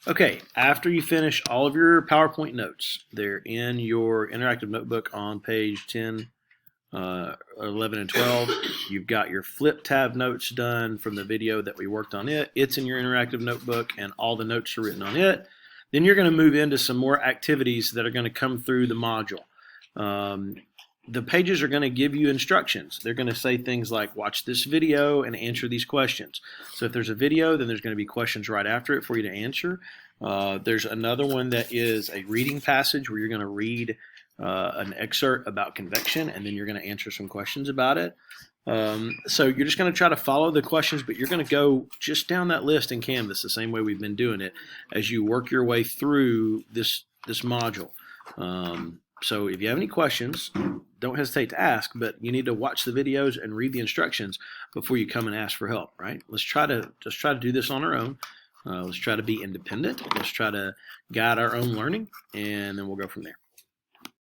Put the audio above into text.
Okay, after you finish all of your PowerPoint notes, they're in your interactive notebook on page 10, 11, and 12. You've got your flip tab notes done from the video that we worked on it. It's in your interactive notebook, and all the notes are written on it. Then you're going to move into some more activities that are going to come through the module. The pages are going to give you instructions. They're going to say things like, watch this video and answer these questions. So if there's a video, then there's going to be questions right after it for you to answer. There's another one that is a reading passage where you're going to read an excerpt about convection, and then you're going to answer some questions about it. So you're just going to try to follow the questions, but you're going to go just down that list in Canvas the same way we've been doing it as you work your way through this module. So if you have any questions, don't hesitate to ask, but you need to watch the videos and read the instructions before you come and ask for help, right? Let's try to do this on our own. Let's try to be independent. Let's try to guide our own learning, and then we'll go from there.